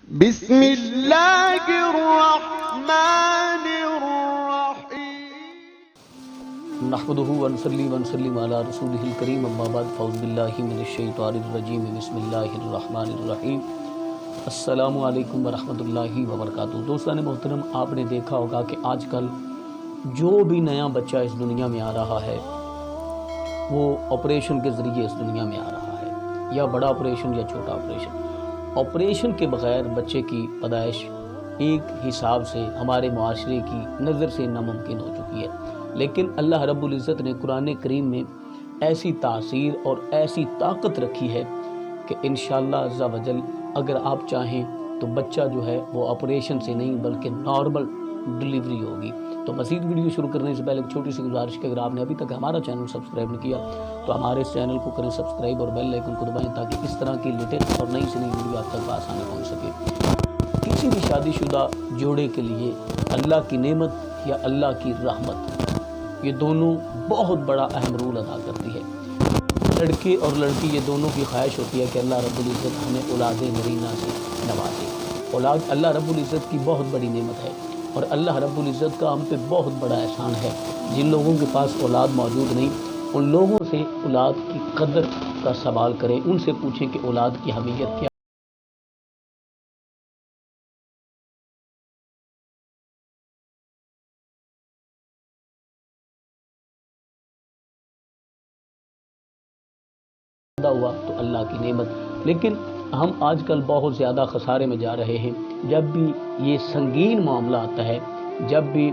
بسم اللہ الرحمن الرحیم نحمده ونصلي ونسلم على رسوله الكريم اما بعد فاعوذ باللہ من الشیطان الرجیم بسم اللہ الرحمن الرحیم السلام علیکم ورحمۃ اللہ وبرکاتہ۔ دوستان محترم، آپ نے دیکھا ہوگا کہ آج کل جو بھی نیا بچہ اس دنیا میں آ رہا ہے وہ آپریشن کے ذریعے اس دنیا میں آ رہا ہے، یا بڑا آپریشن یا چھوٹا آپریشن۔ آپریشن کے بغیر بچے کی پیدائش ایک حساب سے ہمارے معاشرے کی نظر سے ناممکن ہو چکی ہے، لیکن اللہ رب العزت نے قرآن کریم میں ایسی تاثیر اور ایسی طاقت رکھی ہے کہ انشاءاللہ عز و جل اگر آپ چاہیں تو بچہ جو ہے وہ آپریشن سے نہیں بلکہ نارمل ڈلیوری ہوگی۔ تو مزید ویڈیو شروع کرنے سے پہلے ایک چھوٹی سی گزارش کہ اگر آپ نے ابھی تک ہمارا چینل سبسکرائب نہیں کیا تو ہمارے اس چینل کو کریں سبسکرائب اور بیل آئیکن کو دبائیں تاکہ اس طرح کی لیٹسٹ اور نئی سے نئی ویڈیو آپ تک بآسانی پہنچ سکے۔ کسی بھی شادی شدہ جوڑے کے لیے اللہ کی نعمت یا اللہ کی رحمت، یہ دونوں بہت بڑا اہم رول ادا کرتی ہے۔ لڑکے اور لڑکی یہ دونوں کی خواہش ہوتی ہے کہ اللہ رب العزت ہمیں اولاد نرینہ سے نوازے۔ اولاد اللہ رب العزت کی بہت بڑی نعمت ہے اور اللہ رب العزت کا ہم پہ بہت بڑا احسان ہے۔ جن لوگوں کے پاس اولاد موجود نہیں ان لوگوں سے اولاد کی قدر کا سوال کریں، ان سے پوچھیں کہ اولاد کی اہمیت کیا ہوا تو اللہ کی نعمت۔ لیکن ہم آج کل بہت زیادہ خسارے میں جا رہے ہیں۔ جب بھی یہ سنگین معاملہ آتا ہے، جب بھی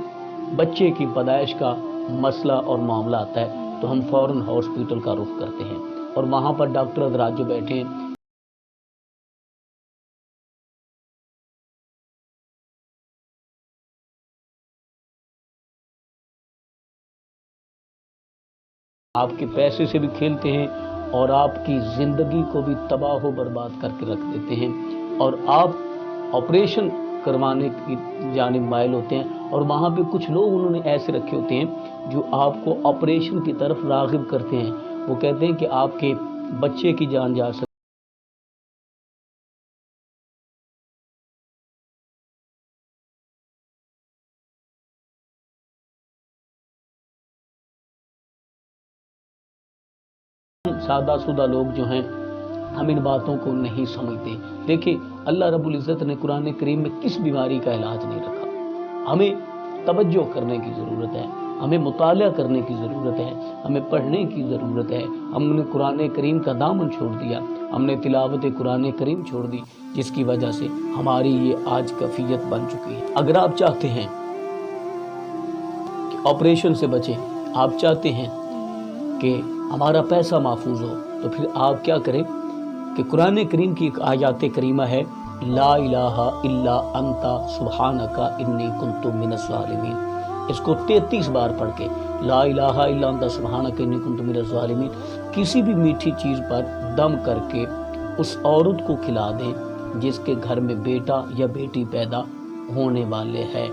بچے کی پیدائش کا مسئلہ اور معاملہ آتا ہے تو ہم فوراً ہاسپٹل کا رخ کرتے ہیں اور وہاں پر ڈاکٹر حضرات جو بیٹھے ہیں آپ کے پیسے سے بھی کھیلتے ہیں اور آپ کی زندگی کو بھی تباہ و برباد کر کے رکھ دیتے ہیں، اور آپ آپریشن کروانے کی جانب مائل ہوتے ہیں اور وہاں پہ کچھ لوگ انہوں نے ایسے رکھے ہوتے ہیں جو آپ کو آپریشن کی طرف راغب کرتے ہیں۔ وہ کہتے ہیں کہ آپ کے بچے کی جان جا سکے، سادہ سودہ لوگ جو ہیں ہم ان باتوں کو نہیں سمجھتے۔ دیکھیں اللہ رب العزت نے قرآن کریم میں کس بیماری کا علاج نہیں رکھا۔ ہمیں توجہ کرنے کی ضرورت ہے، ہمیں مطالعہ کرنے کی ضرورت ہے، ہمیں پڑھنے کی ضرورت ہے۔ ہم نے قرآن کریم کا دامن چھوڑ دیا، ہم نے تلاوت قرآن کریم چھوڑ دی، جس کی وجہ سے ہماری یہ آج کیفیت بن چکی ہے۔ اگر آپ چاہتے ہیں کہ آپریشن سے بچیں، آپ چاہتے ہیں کہ ہمارا پیسہ محفوظ ہو، تو پھر آپ کیا کریں کہ قرآن کریم کی ایک آیات کریمہ ہے، لا الہ الا انت سبحانک انی کنت من الظالمین۔ اس کو 33 بار پڑھ کے لا الہ الا انت سبحانک انی کنت من الظالمین کسی بھی میٹھی چیز پر دم کر کے اس عورت کو کھلا دیں جس کے گھر میں بیٹا یا بیٹی پیدا ہونے والے ہیں،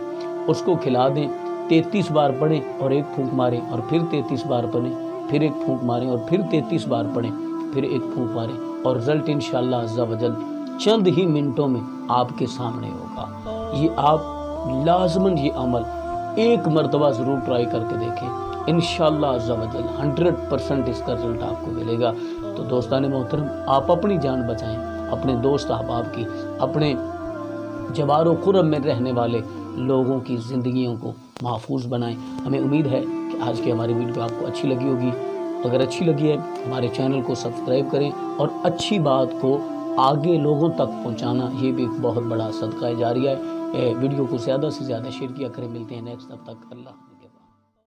اس کو کھلا دیں، 33 بار پڑھیں اور ایک پھونک ماریں، اور پھر 33 بار پڑھیں، پھر ایک پھونک ماریں، اور پھر 33 بار پڑھیں، پھر ایک پھونک ماریں، اور رزلٹ انشاءاللہ عز و جل چند ہی منٹوں میں آپ کے سامنے ہوگا۔ یہ آپ لازماً یہ عمل ایک مرتبہ ضرور ٹرائی کر کے دیکھیں، انشاءاللہ عز و جل 100% اس کا رزلٹ آپ کو ملے گا۔ تو دوستان محترم، آپ اپنی جان بچائیں، اپنے دوست احباب کی، اپنے جوار و قرب میں رہنے والے لوگوں کی زندگیوں کو محفوظ بنائیں۔ ہمیں امید ہے کہ آج کی ہماری ویڈیو آپ کو اچھی لگی ہوگی۔ اگر اچھی لگی ہے ہمارے چینل کو سبسکرائب کریں، اور اچھی بات کو آگے لوگوں تک پہنچانا یہ بھی ایک بہت بڑا صدقہ جاریہ ہے۔ ویڈیو کو زیادہ سے زیادہ شیئر کیا کریں۔ ملتے ہیں نیکسٹ، تب تک اللہ